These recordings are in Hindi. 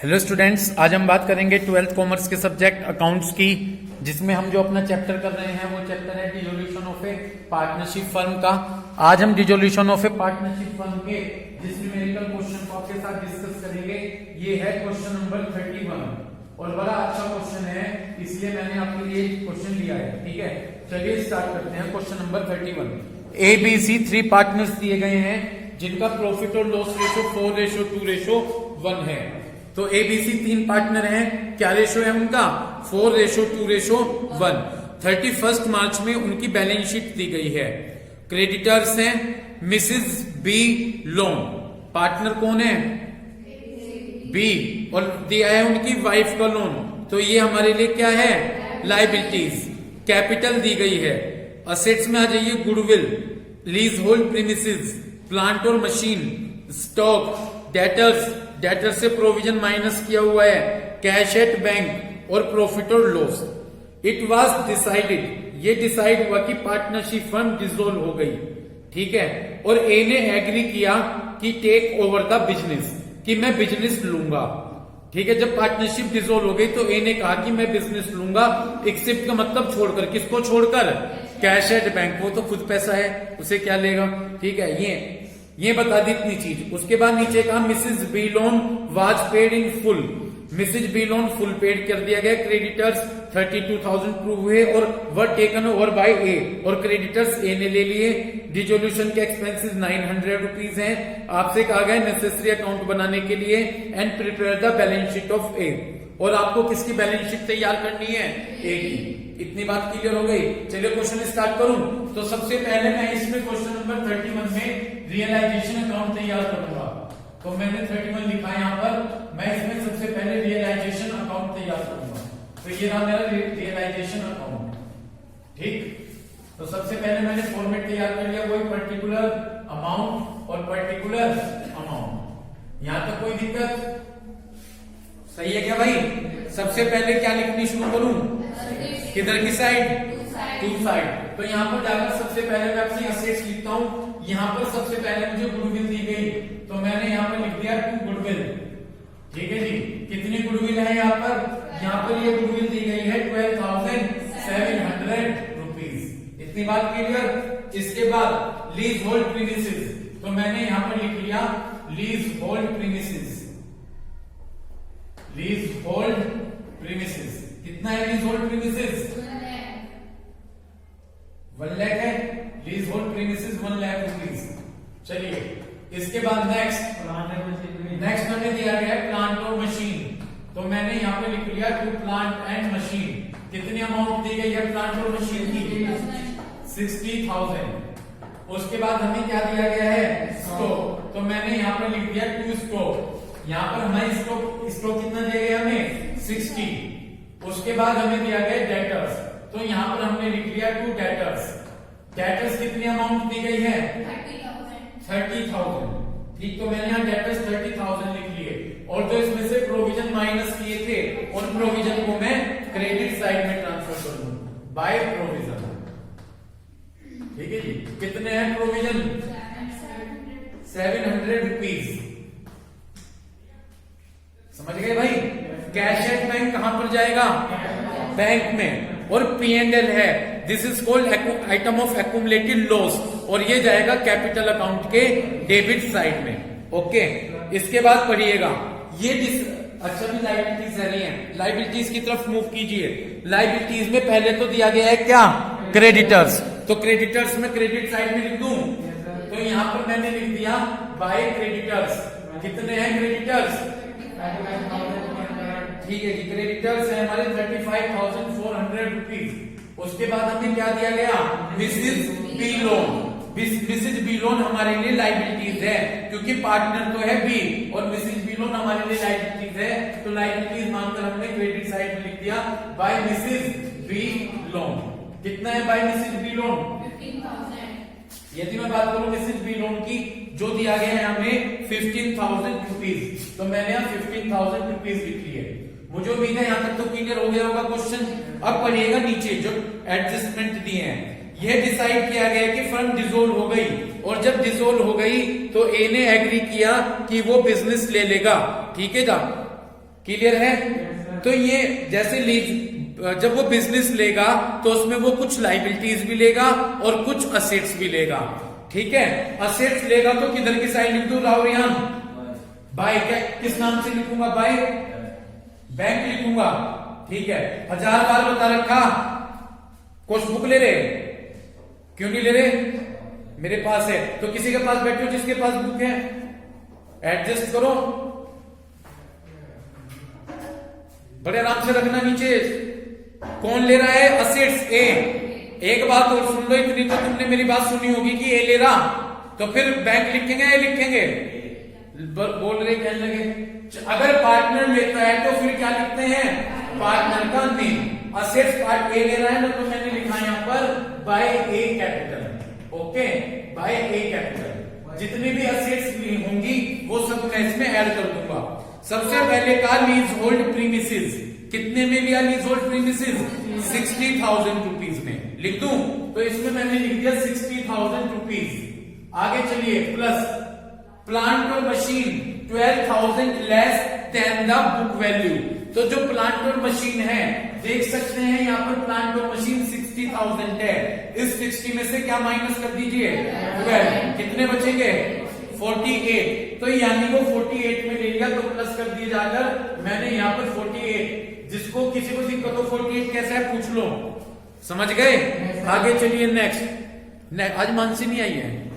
हेलो स्टूडेंट्स, आज हम बात करेंगे ट्वेल्थ कॉमर्स के सब्जेक्ट अकाउंट्स की, जिसमें हम जो अपना चैप्टर कर रहे हैं वो चैप्टर है dissolution of A partnership firm का। आज हम dissolution of A partnership firm के जिस न्यूमेरिकल क्वेश्चन को आपके साथ डिस्कस करेंगे ये है क्वेश्चन नंबर 31 और बड़ा अच्छा क्वेश्चन है, इसलिए मैंने आपके लिए क्वेश्चन लिया है। ठीक है, चलिए स्टार्ट करते हैं। Question number 31। A B C 3 partners दिए गए हैं जिनका प्रॉफिट और लॉस रेशो 4:2:1 है। तो एबीसी 3 पार्टनर हैं, क्या रेशो है उनका? 4:2:1। 31 मार्च में उनकी बैलेंस शीट दी गई है। क्रेडिटर्स हैं मिसेस बी लोन, पार्टनर कौन है? बी, और दिया है उनकी वाइफ का लोन, तो ये हमारे लिए क्या है? लायबिलिटीज। कैपिटल दी गई है। असेट्स में आ जाइए, goodwill, lease hold premises, plant और मशीन, स्टॉक, डेटर्स, डेटर से प्रोविजन माइनस किया हुआ है, कैश एट बैंक और प्रॉफिट और लॉस। इट वाज डिसाइडेड, ये डिसाइड हुआ कि पार्टनरशिप फर्म डिसॉल्व हो गई। ठीक है, और ए ने एग्री किया कि टेक ओवर द बिजनेस, कि मैं बिजनेस लूंगा। ठीक है, जब पार्टनरशिप डिसॉल्व हो गई तो ए ने कहा कि मैं बिजनेस लूंगा, एक्सेप्ट का मतलब छोड़कर। किसको छोड़कर? कैश एट बैंक, वो तो खुद पैसा है, उसे क्या लेगा। ठीक है, ये बता दी इतनी चीज। उसके बाद नीचे कहा Mrs B loan was paid in full, Mrs B loan full paid कर दिया गया। क्रेडिटर्स 32,000 प्रूव हुए और were taken over by A, और क्रेडिटर्स ए ने ले लिए। डिसोल्यूशन के एक्सपेंसेस 900 रुपीज हैं। आपसे कहा गया नेसेसरी अकाउंट बनाने के लिए and prepare the balance sheet of A, और आपको किसकी बैलेंस शीट तैयार करनी है? ए की। इतनी बात क्लियर हो गई। चलिए क्वेश्चन स्टार्ट करूं तो सबसे पहले मैं इसमें क्वेश्चन नंबर 31 में रियलाइजेशन अकाउंट तैयार करूंगा। तो मैंने 31 लिखा है यहाँ पर, मैं इसमें सबसे पहले रियलाइजेशन अकाउंट तैयार करूंगा। तो ये रहा मेरा रियलाइजेशन अकाउंट। ठीक, तो सबसे पहले मैंने फॉर्मेट तैयार कर लिया, कोई पर्टिकुलर अमाउंट और पर्टिकुलर अमाउंट। यहां तक कोई दिक्कत? सही है क्या भाई? सबसे पहले क्या लिखनी शुरू करूं? किधर की साइड? To side. तो यहाँ पर जाकर सबसे पहले मैं अपनी असेट्स लिखता हूँ। यहाँ पर सबसे पहले मुझे गुडविल दी गई, तो मैंने यहाँ पर लिख दिया 2 गुडविल। ठीक है जी, कितनी गुडविल है यहाँ पर? यहाँ पर ये गुडविल दी गई है 12,700 रुपीज। इतनी बात क्लियर। इसके बाद लीज होल्ड प्रीमिसेस, तो मैंने यहाँ पर लिख लिया lease hold premises. Lease hold premises कितना है? लीज होल्ड प्रीमिसेस 1 लाख है। Lease hold premises 1 lakh rupees. चलिए, इसके बाद नेक्स्ट मैंने दिया गया है प्लांट और मशीन, तो मैंने यहाँ पे लिख लिया टू प्लांट एंड मशीन। कितनी अमाउंट दी गई है प्लांट और मशीन की? 60,000। उसके बाद हमें क्या दिया गया है? स्टॉक, तो मैंने यहाँ पर लिख दिया 2 स्टॉक। यहाँ पर हमारी स्टॉक कितना दिया गया हमें? 60। उसके बाद हमें दिया गया डेटर्स, तो यहाँ पर हमने लिख लिया 2 डेटर्स। डेटर्स कितनी अमाउंट दी गई है? 30,000। ठीक, तो मैंने यहाँ डेटर्स 30,000 लिख लिए, और जो इसमें से प्रोविजन माइनस किए थे उन प्रोविजन को मैं क्रेडिट साइड में ट्रांसफर कर दूं बाय प्रोविजन। ठीक है जी, कितने हैं प्रोविजन? 700 रुपीज। समझ गए भाई? कैश एट बैंक कहां पर जाएगा? बैंक में। और P&L है, this is called item of accumulated loss, और ये जाएगा कैपिटल अकाउंट के डेबिट साइड में। ओके, इसके बाद पढ़िएगा ये अच्छा भी लाइबिलिटीज रही हैं, लाइबिलिटीज की तरफ मूव कीजिए। लाइबिलिटीज में पहले तो दिया गया है क्या? क्रेडिटर्स, तो क्रेडिटर्स में क्रेडिट साइड में लिख दूं, तो यहां पर मैंने लिख दिया बाय क्रेडिटर्स। कितने हैं क्रेडिटर्स? ठीक है जी, क्रेडिटर्स है हमारे 35,400 रुपीज। उसके बाद हमें क्या दिया गया? Mrs B loan. Mrs B loan हमारे लिए लाइबिलिटीज है, क्योंकि पार्टनर तो है बी और मिसेज बी लोन हमारे लिए लाइबिलिटीज है, तो लाइबिलिटीज मानकर हमने क्रेडिट साइड में लिख दिया बाय मिसेज बी लोन। कितना है बाय मिसेज बी लोन? 15,000। यदि मैं बात करूं मिसेज बी लोन की, जो दिया गया है हमें 15,000 रुपीज, तो मैंने यहाँ 15,000 रुपीज लिख लिए। मुझे उम्मीद है यहाँ तक तो क्लियर हो गया होगा क्वेश्चन। अब पढ़िएगा नीचे जो एडजस्टमेंट दिए हैं। यह डिसाइड किया गया कि फर्म डिसॉल्व हो गई, और जब डिसॉल्व हो गई तो ए ने एग्री किया कि वो बिजनेस ले लेगा। ठीक है ना? क्लियर है? तो ये जैसे लीज जब वो बिजनेस लेगा तो उसमें वो कुछ लाइबिलिटीज भी लेगा और कुछ असेट्स भी लेगा। ठीक है, असेट्स लेगा तो किधर की साइड लिख दू राउरियान? बाय। किस नाम से लिखूंगा? बाय बैंक लिखूंगा। ठीक है, 1000 बार बता रखा। कुछ बुक ले रहे? क्यों नहीं ले रहे? मेरे पास है। तो किसी के पास बैठो जिसके पास बुक है, एडजस्ट करो, बड़े आराम से रखना नीचे। कौन ले रहा है? असेट्स ए। एक बात और सुन लो, इतनी तो तुमने मेरी बात सुनी होगी कि ए ले रहा, तो फिर बैंक लिखेंगे या लिखेंगे? बोल रहे, कहने लगे अगर पार्टनर लेता है तो फिर क्या लिखते हैं? पार्टनर का नेम। असेट्स पार्ट ए ले रहा है ना, तो मैंने लिखा यहां पर बाय ए कैपिटल। ओके, बाय ए कैपिटल। जितनी भी असेट्स होंगी वो सब मैं इसमें ऐड कर दूंगा। सबसे पहले का लीज होल्ड प्रीमिसेस। कितने में लिया लीज होल्ड प्रीमिसेस? 60,000 रुपीज में। लिख दूं? तो इसमें मैंने लिख दिया 60,000 रुपीज। आगे चलिए, प्लस प्लांट और machine 12,000 less than the book value. तो जो प्लांट और मशीन है, देख सकते हैं यहाँ पर प्लांट और मशीन 60,000 है। इस 60 में से क्या माइनस कर दीजिए? 12। कितने बचेंगे? 48। तो यानी वो 48 में ले लिया, तो प्लस कर दिए जाकर मैंने यहाँ पर 48। जिसको किसी को दिक्कत हो 48 कैसे है पूछ लो। समझ गए? आगे चलिए, नेक्स्ट। आज मानसी नहीं आई है।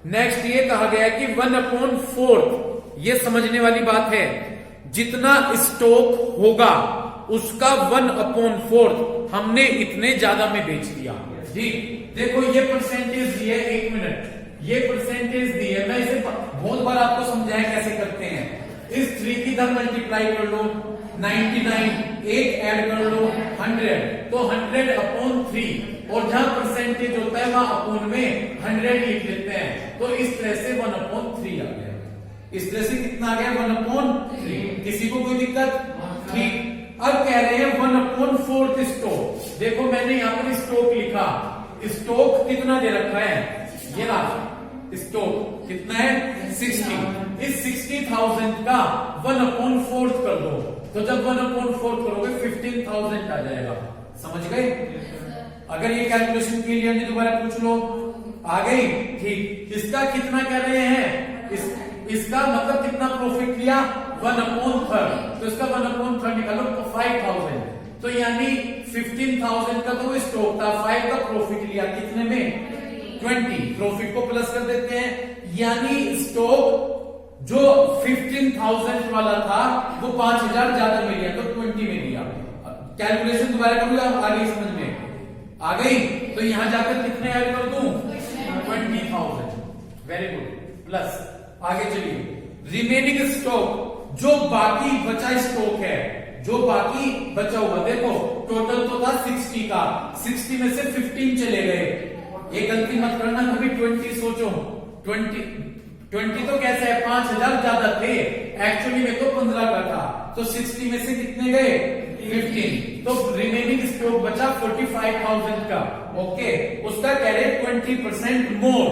नेक्स्ट ये कहा गया कि 1/4, ये समझने वाली बात है। जितना स्टॉक होगा उसका 1/4 हमने इतने ज्यादा में बेच दिया। जी देखो, ये परसेंटेज दी है। 1 मिनट, ये परसेंटेज दी है। मैं इसे बहुत बार आपको समझाया कैसे करते हैं। इस 3 की इधर मल्टीप्लाई कर लो, 99, 1 ऐड कर लो 100, तो 100/3। और जहां परसेंटेज होता है वहां अपोन में 100 लिख लेते हैं। तो इस तरह से 1/3 आ गया। इस तरह से कितना आ गया? 1/3। किसी को कोई दिक्कत? ठीक। अब कह रहे हैं 1/4 स्टॉक। देखो मैंने यहाँ पर स्टॉक लिखा। स्टॉक कितना दे रखा है? ये रहा स्टॉक कितना है? 60। इस 60,000 का 1/4 कर दो, तो जब 1/4 करोगे 15,000 आ जाएगा। समझ गए? अगर ये कैलकुलेशन क्लियर नहीं दोबारा पूछ लो। आ गई? ठीक। इसका कितना कर रहे हैं? इसका मतलब कितना प्रॉफिट लिया? 1/3। तो इसका 1/3 निकालो तो 5,000। तो यानी 15,000 का तो स्टॉक था, 5 का प्रॉफिट लिया। कितने में? 20। प्रॉफिट को प्लस कर देते हैं, यानी स्टॉक जो 15,000 वाला था वो 5,000 ज्यादा में लिया, तो 20 में लिया। कैलकुलेशन दोबारा करूंगा, आगे समझ में आ गई? तो यहां जाकर कितने ऐड कर दूं? 20,000। Very good. प्लस आगे चलिए, रिमेनिंग स्टॉक, जो बाकी बचा स्टॉक है, जो बाकी बचा हुआ, देखो टोटल तो था 60 का, 60 में से 15 चले गए। ये गलती मत करना कभी, 20 सोचो। 20 तो कैसे है? 5,000 ज्यादा थे, एक्चुअली में तो 15 का था। तो 60 में से कितने गए? 15। तो रिमेनिंग स्टॉक बचा 45,000 का। ओके, उसका कह रहे 20% मोर,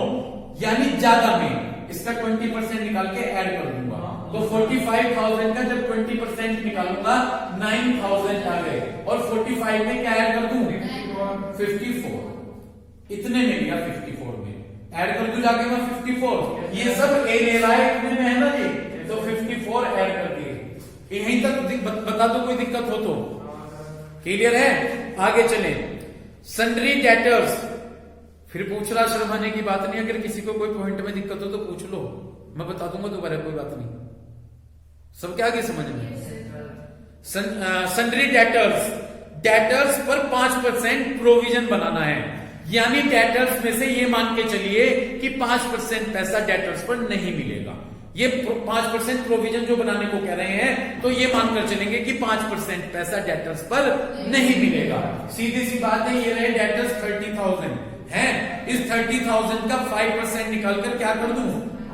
यानी ज्यादा में। इसका 20% निकाल के ऐड कर दूंगा, तो 45,000 का जब 20% निकालूंगा 9,000 आ गए। और 45 में क्या ऐड कर दूं? 54। इतने में लिया, 54 में ऐड कर दूं जाके मैं 54। ये सब ए ले रहा है, इतने में है ना जी, तो 54 ऐड कर दिए। यहीं तक बता दो, कोई दिक्कत हो तो। क्लियर है? आगे चले, सन्ड्री डेटर्स। फिर पूछ रहा, शर्माने की बात नहीं। अगर किसी को कोई पॉइंट में दिक्कत हो तो पूछ लो, मैं बता दूंगा दोबारा, कोई बात नहीं। सब क्या आगे समझ में? सन्ड्री डेटर्स, डेटर्स पर 5% प्रोविजन बनाना है। यानी डेटर्स में से ये मान के चलिए कि 5% पैसा डेटर्स पर नहीं मिलेगा। ये 5% प्रोविजन जो बनाने को कह रहे हैं, तो ये मानकर चलेंगे कि 5% पैसा डेटर्स पर नहीं मिलेगा। सीधी सी बात है, ये रहे डेटर्स 30,000 है। इस 30,000 का 5% निकालकर क्या कर दूं?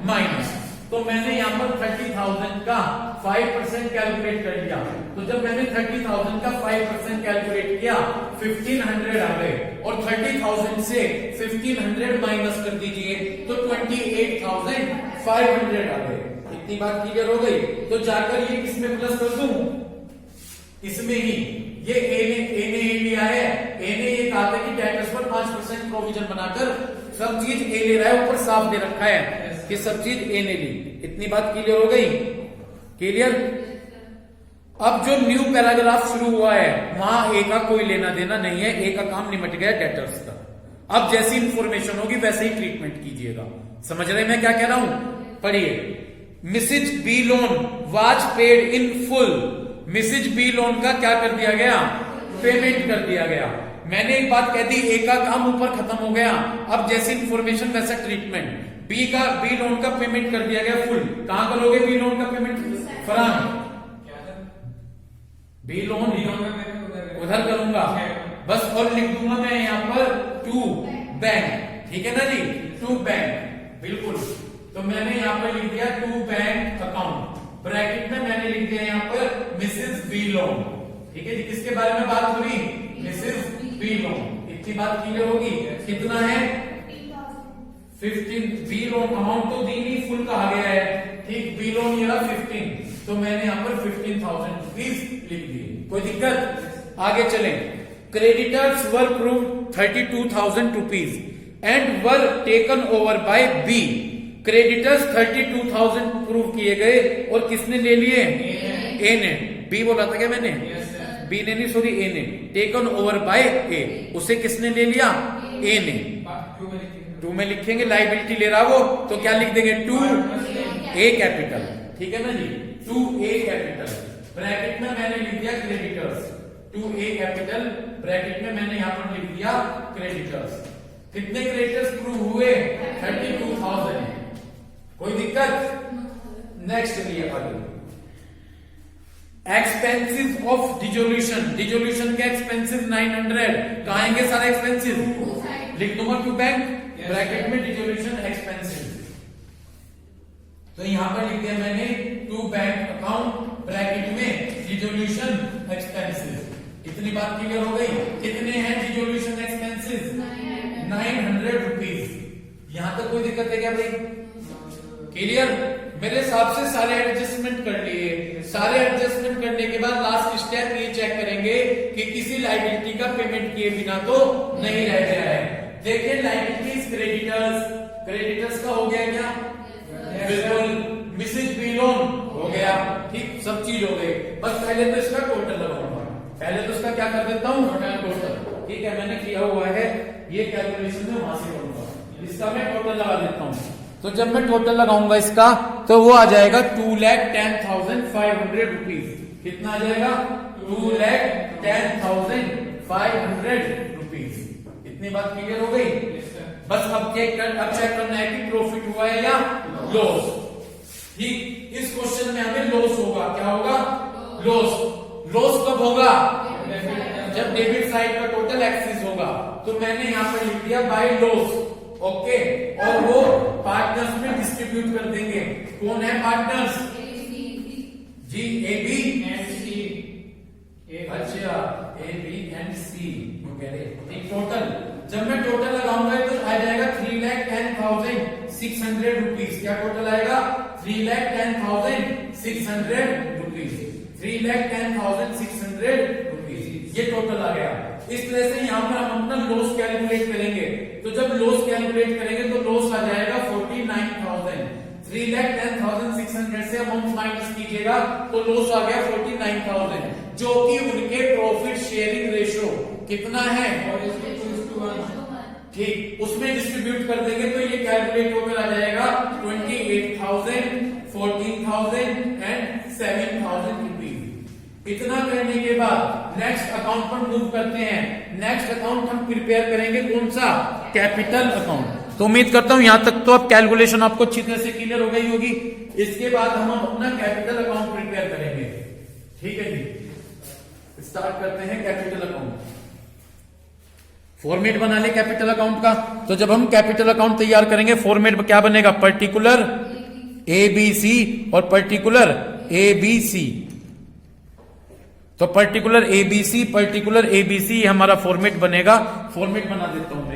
माइनस। तो मैंने यहां पर 30,000 का 5% कैलकुलेट कर लिया। तो जब मैंने 30,000 का 5% कैलकुलेट किया 1500 आ गए, और 30,000 से 1500 माइनस कर दीजिए तो 28,500 आ गए। इतनी बात क्लियर हो गई। तो जाकर ये किसमें प्लस कर दूं, इसमें ही। ये ए ने लिया है, ए ने ये कहा था कि डेटर्स पर 5% प्रोविजन बनाकर सब चीज ए ले रहा है, ऊपर साफ दे रखा है कि सब चीज ए ने ली। इतनी बात क्लियर हो गई, क्लियर। अब जो न्यू पैराग्राफ शुरू हुआ है वहां ए का कोई लेना देना नहीं है, ए का काम निमट गया डेटर्स का। अब जैसी इंफॉर्मेशन होगी वैसे ही ट्रीटमेंट कीजिएगा। समझ रहे मैं क्या कह रहा हूं, पढ़िए। Mrs B loan was paid in full. Mrs B loan का क्या कर दिया गया, पेमेंट कर दिया गया। मैंने एक बात कह दी, ए का काम ऊपर खत्म हो गया, अब जैसी इंफॉर्मेशन वैसा ट्रीटमेंट। बी लोन का पेमेंट कर दिया गया फुल। कहां करोगे बी लोन का पेमेंट, फरहान? बी लोन उधर करूंगा बस, और लिख दूंगा मैं यहां पर टू बैंक, ठीक है ना जी, टू बैंक, बिल्कुल। तो मैंने यहां पर लिख दिया टू बैंक अकाउंट, ब्रैकेट में मैंने लिख दिया यहां पर मिसेस बी लोन, ठीक है जी। किसके बारे में बात हो रही, मिसेस बी लोन। इतनी बात क्लियर होगी। कितना है, 15। बी लोन अमाउंट तो दी नहीं, फुल कहा गया है, ठीक। बी लोन ये रहा 15, तो मैंने यहां पर 15,000 रुपीज लिख दिए। कोई दिक्कत, आगे चलें। Creditors were proved 32,000 rupees and were taken over by B. Creditors 32,000 proved किए गए और किसने ले लिए, ए ने। बी बोला था क्या मैंने, बी ने नहीं, सॉरी ए ने। टेकन ओवर बाय ए, उसे किसने ले लिया, ए ने। टू में लिखेंगे, लाइबिलिटी ले रहा वो, तो क्या लिख देंगे, टू ए कैपिटल, ठीक है ना जी, टू ए कैपिटल। ब्रैकेट में मैंने लिख दिया creditors, to A capital, bracket में मैंने यहां पर लिख दिया क्रेडिटर्स। कितने क्रेडिटर्स प्रूव हुए, 32,000। कोई दिक्कत, नेक्स्ट लिए आगे। एक्सपेंसिव ऑफ डिजोल्यूशन, डिजोल्यूशन के एक्सपेंसिव 900। कहां आएंगे सारे एक्सपेंसिव, लिख दूंगा टू बैंक, ब्रैकेट में डिजोल्यूशन एक्सपेंसिव। तो यहां पर लिख दिया मैंने टू बैंक अकाउंट, ब्रैकेट में डिजोल्यूशन एक्सपेंसिव। इतनी बात क्लियर हो गई। कितने हैं डिजोल्यूशन एक्सपेंसिव, 900 रुपीज। यहां तक कोई दिक्कत है क्या भाई, क्लियर। मेरे हिसाब से सारे एडजस्टमेंट कर लिए। सारे एडजस्टमेंट करने के बाद लास्ट स्टेप ये चेक करेंगे कि किसी लाइबिलिटी का पेमेंट किए बिना तो नहीं रह गया है। देखिए लाइबिलिटीज क्रेडिटर्स, क्रेडिटर्स का हो गया क्या, बिल्कुल। मिसेज बी लोन हो गया, ठीक, सब चीज हो गई। बस पहले तो इसका टोटल लगाऊंगा, पहले तो इसका क्या कर देता हूँ, टोटल, ठीक है। मैंने किया हुआ है ये कैलकुलेशन में, वहां से करूंगा, इसका मैं टोटल लगा देता हूँ। तो जब मैं टोटल लगाऊंगा इसका, तो वो आ जाएगा 2,10,500 रुपीज। कितना आ जाएगा, 2,10,500 रुपीज। इतनी बात क्लियर हो गई। बस अब चेक करना है कि प्रॉफिट हुआ है या लॉस, ठीक। इस क्वेश्चन में हमें लॉस होगा, क्या होगा, लॉस। लॉस कब होगा, जब डेबिट साइड का टोटल एक्सेस होगा। तो मैंने यहां पर लिख दिया बाय लॉस, ओके। और वो पार्टनर्स में डिस्ट्रीब्यूट कर देंगे। कौन है पार्टनर्स, जी, ए बी एंड सी। अच्छा, A B and C, total. जब मैं टोटल लगाऊंगा तो आ जाएगा 3,10,600 रुपीज। क्या टोटल आएगा, 3,10,600 रुपीज, 3,10,600 रुपीज, ये टोटल आ गया। इस तरह से यहां पर हम अपना लॉस कैलकुलेट करेंगे। तो जब लॉस कैलकुलेट करेंगे तो लॉस आ जाएगा 49,000। 3,10,600 से अमाउंट माइनस कीजिएगा तो लॉस आ गया 49,000, जो कि उनके प्रॉफिट शेयरिंग रेशियो कितना है, ठीक, उसमें डिस्ट्रीब्यूट कर देंगे। तो ये कैलकुलेट होकर आ जाएगा 28,000, 14,000 एंड 7,000 रुपीज। इतना करने के बाद नेक्स्ट अकाउंट पर मूव करते हैं। नेक्स्ट अकाउंट हम प्रिपेयर करेंगे, कौन सा, कैपिटल अकाउंट। तो उम्मीद करता हूं यहां तक तो अब कैलकुलेशन आपको अच्छी तरह से क्लियर हो गई होगी। इसके बाद हम अपना कैपिटल अकाउंट प्रिपेयर करेंगे, ठीक है जी। स्टार्ट करते हैं कैपिटल अकाउंट। फॉर्मेट बना ले कैपिटल अकाउंट का। तो जब हम कैपिटल अकाउंट तैयार करेंगे, फॉर्मेट क्या बनेगा, पर्टिकुलर ABC और पर्टिकुलर ABC। तो पर्टिकुलर ABC हमारा फॉर्मेट बनेगा। फॉर्मेट बना देता हूं मैं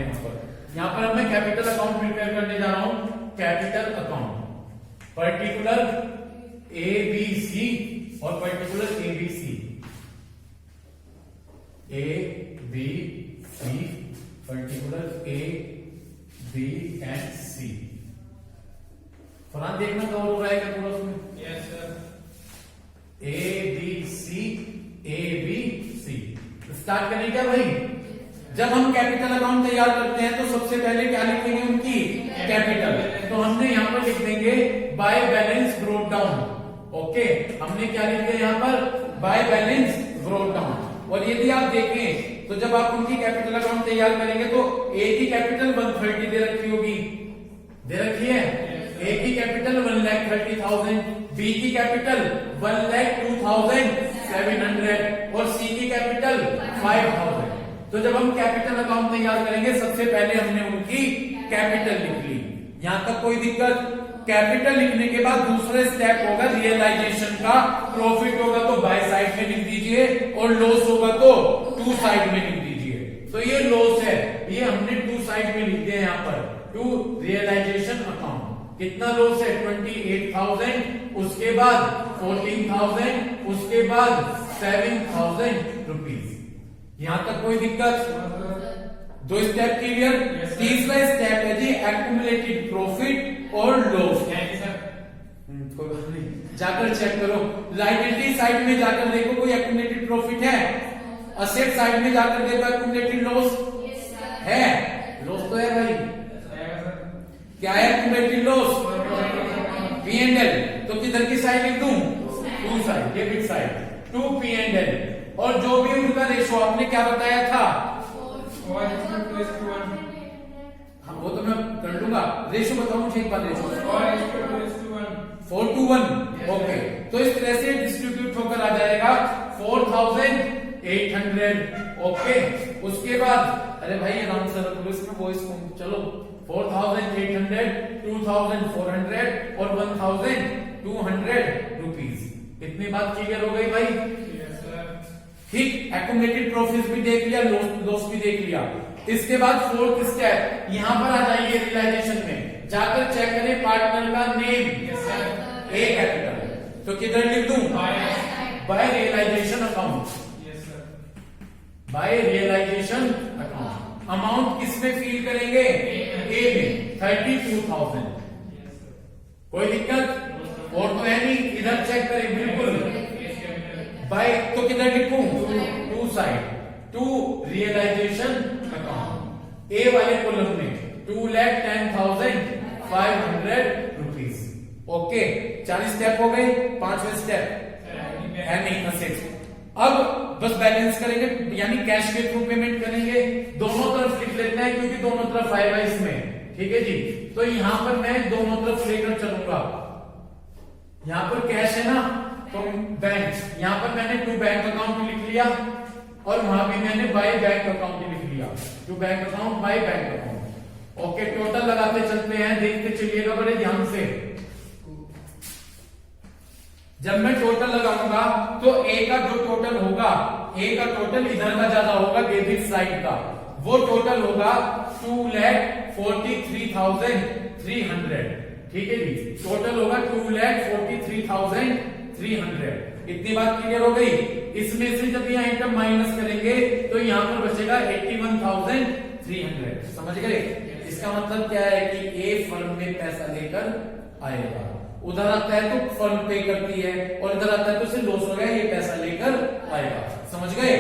यहां पर मैं कैपिटल अकाउंट प्रिपेयर करने जा रहा हूं। कैपिटल अकाउंट, पर्टिकुलर ABC और particular ABC, ABC particular A, B and C। Farhan देखना कवर हो रहा है क्या पूरा उसमें? Yes sir. ABC, ABC start करें क्या भाई? जब हम कैपिटल अकाउंट तैयार करते हैं तो सबसे पहले क्या लिखेंगे? उनकी कैपिटल। तो हमने यहां पर लिख देंगे by balance brought down. Okay, हमने क्या लिख दिया यहां पर? By balance brought down. और यदि आप देखें तो जब आप उनकी कैपिटल अकाउंट तैयार करेंगे तो ए की कैपिटल 130 दे रखी होगी, दे रखी है। ए की कैपिटल 1,30,000, बी की कैपिटल 1,02,700 और सी की कैपिटल 5,000। तो जब हम कैपिटल अकाउंट तैयार करेंगे सबसे पहले हमने उनकी कैपिटल लिख ली। यहां तक कोई दिक्कत? कैपिटल लिखने के बाद दूसरे स्टेप होगा रियलाइजेशन का। प्रॉफिट होगा तो बाय साइड में लिख दीजिए और लॉस होगा तो टू साइड में लिख दीजिए। तो ये लॉस है, ये हमने टू साइड में लिख दिया यहां पर, टू रियलाइजेशन अकाउंट। कितना लॉस है? 28,000, उसके बाद 14,000, उसके बाद 7,000 रुपीज। यहां तक कोई दिक्कत? दो स्टेप क्लियर। तीसरा स्टेप है जी एक्यूमुलेटेड प्रॉफिट और लॉस। कोई बात नहीं, जाकर चेक करो। लायबिलिटी साइड में जाकर देखो कोई एक्यूमुलेटेड प्रॉफिट है। असेट साइड में जाकर देखो एक्यूमुलेटेड लॉस है। लॉस तो है भाई, क्या है एक्यूमुलेटेड लॉस? P&L। तो किधर की साइड लिख दूं? To side, debit side, to P&L। और जो भी उनका रेशो आपने क्या बताया था? 4:1। हाँ वो तो मैं कर लूंगा। रेशो बताओ मुझे एक बार। रेशो 4:1। ओके, तो इस तरह से डिस्ट्रीब्यूट होकर आ जाएगा 4,800। ओके, उसके बाद अरे भाई आराम से रखो इसमें वॉइस कम। चलो 4,800, 2,400 और 1,200 रुपीज। इतनी बात क्लियर हो गई भाई? ठीक, एक्यूमुलेटेड प्रॉफिट भी देख लिया, लॉस भी देख लिया। इसके बाद फोर्थ स्टेप, यहां पर आ जाइए रियलाइजेशन में, जाकर चेक करें पार्टनर का नेम। ए कैपिटल। तो किधर लिख दूं? By realisation account. By realisation account. Amount किसमें फील करेंगे? ए में 32,000। कोई दिक्कत? और तो है नहीं, इधर चेक करें बिल्कुल। बाय तो किधर लिखूं? To side, to realization account. A वाले कॉलम में 2,10,500 रुपीज। ओके, 4 स्टेप हो गए। 5वें स्टेप एनी असेट्स। अब बस बैलेंस करेंगे, यानी कैश के थ्रू पेमेंट करेंगे। दोनों तरफ लिख लेते हैं क्योंकि दोनों तरफ आएगा इसमें। ठीक है जी, तो यहां पर मैं दोनों तरफ लेकर चलूंगा। यहां पर कैश है ना, तो बैंक, यहां पर मैंने टू बैंक अकाउंट लिख लिया और वहां भी मैंने बाय बैंक अकाउंट लिख लिया। To bank account, by bank account. Okay, total लगाते चलते हैं, देखते चलिएगा बड़े ध्यान से। जब मैं टोटल लगाऊंगा तो ए का जो टोटल होगा, ए का टोटल इधर का ज्यादा होगा, डेबिट साइड का। वो टोटल होगा 2,43,300। ठीक है जी, टोटल होगा 2,43,300। इतनी बात क्लियर हो गई? इसमें से जब ये आइटम माइनस करेंगे तो यहां पर बचेगा 81,300। समझ गए? इसका मतलब क्या है कि ए फर्म में पैसा लेकर आएगा। उधर आता है तो फर्म पे करती है और इधर आता है तो उसे लॉस हो गया, ये पैसा लेकर आएगा। समझ गए?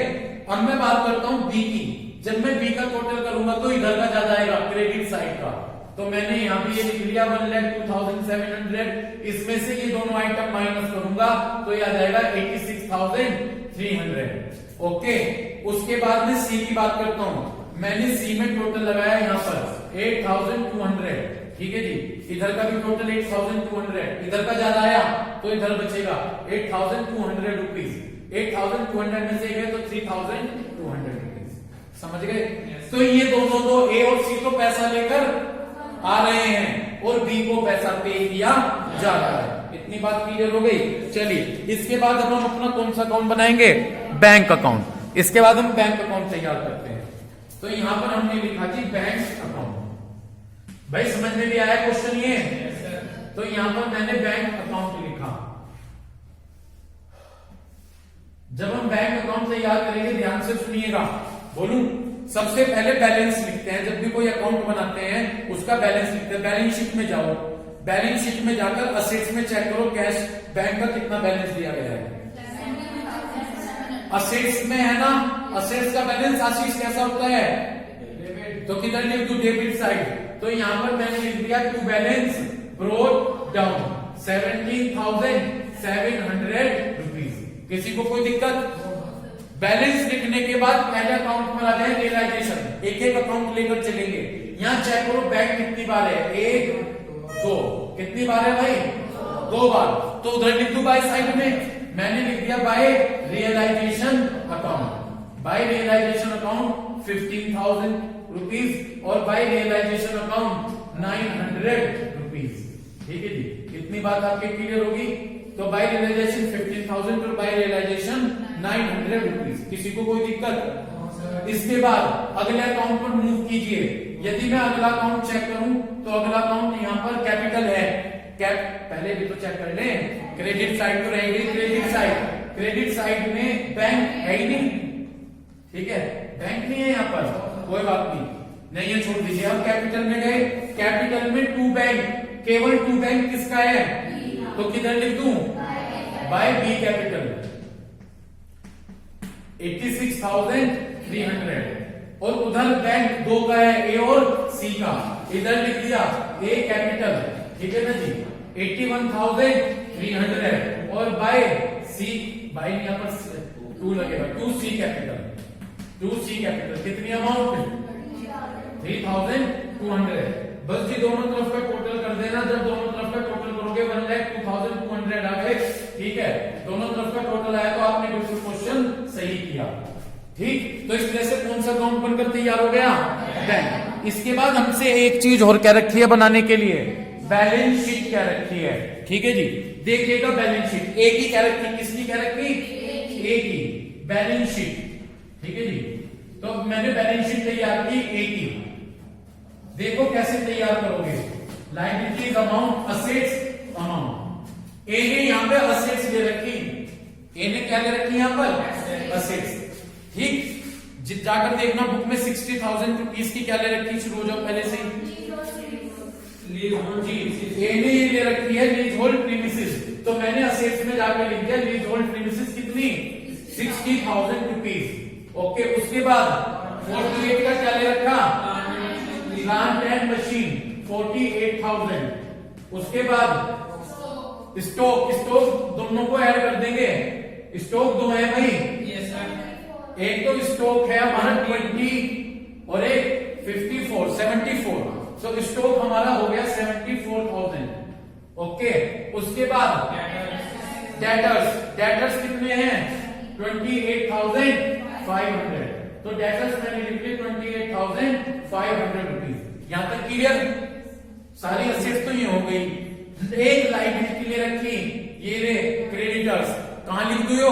अब मैं बात करता हूं बी की। जब मैं बी का टोटल करूंगा तो इधर का ज्यादा आएगा, क्रेडिट साइड का। तो मैंने यहां भी ये लिख लिया 1,02,700। इसमें से ये दोनों आइटम माइनस करूंगा तो ये आ जाएगा 86,300। ओके, उसके बाद में सी की बात करता हूं। मैंने सी में टोटल लगाया यहां पर 8,200। ठीक है जी, इधर का भी टोटल 8,200। इधर का ज्यादा आया तो इधर बचेगा 8,200 रुपीज। 8,200 में से गए तो 3,200 रुपीज। समझ गए? तो ये दोनों तो ए और सी तो पैसा लेकर आ रहे हैं और बी को पैसा पे किया जा रहा है। इतनी बात क्लियर हो गई? चलिए, इसके बाद अब हम अपना कौन सा अकाउंट बनाएंगे? Bank account. इसके बाद हम बैंक अकाउंट तैयार करते हैं। तो यहां पर हमने लिखा जी बैंक अकाउंट। भाई समझ में भी आया क्वेश्चन ये? तो यहां पर मैंने बैंक अकाउंट लिखा। जब हम बैंक अकाउंट तैयार करेंगे ध्यान से सुनिएगा, बोलूं, सबसे पहले बैलेंस लिखते हैं। जब भी कोई अकाउंट बनाते हैं उसका बैलेंस लिखते हैं। बैलेंस शीट में जाओ, बैलेंस शीट में जाकर असेट्स में चेक करो कैश बैंक का कितना बैलेंस दिया गया है। असेट्स में है ना, असेट्स का बैलेंस आशीष कैसा होता है, तो किधर लिख दूं, डेबिट साइड। तो यहां पर मैंने लिख दिया to balance brought down 17,700 rupees. किसी को कोई दिक्कत? बैलेंस लिखने के बाद पहले अकाउंट में आ जाए रियलाइजेशन, एक एक अकाउंट लेकर चलेंगे। यहां चेक करो बैंक कितनी बार है, 1 2, कितनी बार है भाई, 2 बार। तो उधर लिख दू बाय साइड में, मैंने लिख दिया by realisation account, by realisation account 15,000 rupees और बाय रियलाइजेशन अकाउंट 900 रुपीज। ठीक है जी, कितनी बात आपके क्लियर होगी? तो बाय रियलाइजेशन 15,000 और बाय रियलाइजेशन 900 रुपीज। किसी को कोई दिक्कत? इसके बाद अगले अकाउंट पर मूव कीजिए। यदि मैं अगला अकाउंट चेक करूं तो अगला अकाउंट यहां पर कैपिटल है, पहले भी तो चेक कर ले, क्रेडिट साइड तो रहेगी, क्रेडिट साइड में बैंक है ही नहीं, ठीक है, बैंक नहीं है यहां पर, कोई बात नहीं है, छोड़ दीजिए। हम कैपिटल में गए, कैपिटल में 2 बैंक, केवल 2 बैंक किसका है, तो किधर लिख दूं, बाय बी कैपिटल 86,300 और उधर बैंक 2 का है, ए और सी का, इधर लिख दिया ए कैपिटल, ठीक है ना जी, 81,300 और बाय सी, बाय यहां पर 2 लगेगा, 2C कैपिटल कितनी अमाउंट, 3,200। बस जी दोनों तरफ का टोटल कर देना। जब दोनों तरफ का टोटल करोगे 1,02,200 आ गए, ठीक है, दोनों तरफ का टोटल आया तो आपने बिल्कुल क्वेश्चन सही किया। ठीक, तो इस तरह से कौन सा अकाउंट बनकर तैयार हो गया, बैंक। इसके बाद हमसे एक चीज और क्या रखी है बनाने के लिए, बैलेंस शीट क्या रखी है। ठीक है जी, देखिएगा बैलेंस शीट एक ही क्या रखी, किसकी क्या रखी, एक ही बैलेंस शीट। ठीक है जी, तो मैंने बैलेंस शीट तैयार की एक ही। देखो कैसे तैयार करोगे, लायबिलिटीज अमाउंट, असेट्स अमाउंट। ए ने यहां पे असेट्स ले रखी, ए ने क्या ले रखी यहां पर, असेट्स। ठीक, जाकर देखना बुक में 60,000 रुपीज की क्या ले रखी, शुरू हो जाओ पहले से। ए ने ये ले रखी है लीज होल्ड प्रीमिसेस, तो मैंने असेट्स में जाकर लिख दिया लीज होल्ड प्रीमिसेस कितनी, 60,000 रुपीज। ओके, उसके बाद 48 का क्या ले रखा, प्लांट एंड मशीन 48,000। उसके बाद स्टॉक दोनों को ऐड कर देंगे, स्टॉक 2 है भाई, एक तो स्टॉक है हमारा 20 और एक 54 74, तो स्टॉक हमारा हो गया 74,000। ओके, उसके बाद डेटर्स कितने हैं, 28,500। तो डेटर्स मैंने लिख ली 28,500 रुपीज। यहां तक क्लियर, सारी असेट्स तो ये हो गई। एक लायबिलिटी ले रखी, ये रे क्रेडिटर्स, कहां लिख दो,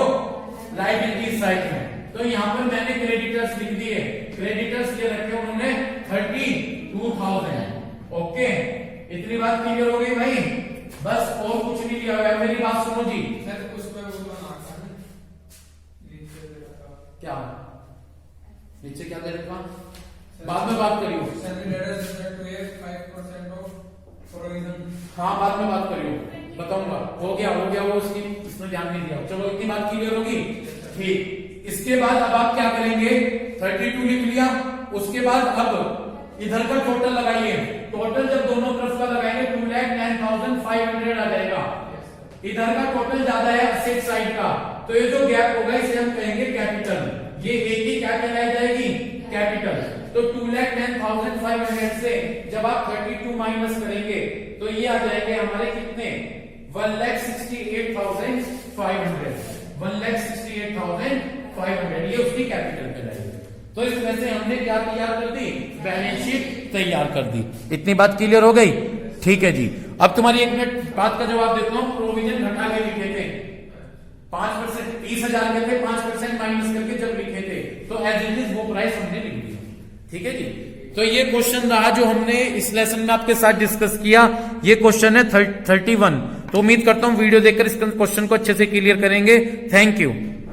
लायबिलिटी साइड में। तो यहां पर मैंने क्रेडिटर्स लिख दिए, क्रेडिटर्स ले रखे उन्होंने 32,000। ओके, इतनी बात क्लियर हो गई भाई, बस और कुछ नहीं लिया हुआ है। मेरी बात सुनो जी, क्या नीचे क्या दे रखा, बाद में बात करियो, हाँ बाद में बात करियो, बताऊंगा। हो गया वो, इसमें ध्यान नहीं दिया। चलो इतनी बात क्लियर होगी, ठीक। इसके बाद अब आप क्या करेंगे, 32 लिख लिया। उसके बाद अब इधर का टोटल लगाइए, टोटल जब दोनों तरफ का लगाएंगे 2,09,500 आ जाएगा। इधर का टोटल ज्यादा है असेट साइड का, तो ये जो गैप होगा इसे हम कहेंगे कैपिटल। ये एक ही क्या कहलाई जाएगी, कैपिटल। तो 2,09,500 से जब आप 32 माइनस करेंगे तो ये आ जाएंगे हमारे कितने, 1,68,500। 1,68,500 ये उसकी कैपिटल कहलाएगी। तो इस तरह से हमने क्या तैयार कर दी, बैलेंस शीट तैयार कर दी। इतनी बात क्लियर हो गई, ठीक है जी। अब तुम्हारी एक मिनट बात का जवाब देता हूं। प्रोविजन घटा के लिखे थे 5%, 30,000 के थे, 5% माइनस करके जब लिखे थे तो एज इट इज वो प्राइस हमने लिख दिया। ठीक है जी, तो ये क्वेश्चन रहा जो हमने इस लेसन में आपके साथ डिस्कस किया। ये क्वेश्चन है 31। तो उम्मीद करता हूं वीडियो देखकर इस क्वेश्चन को अच्छे से क्लियर करेंगे। Thank you.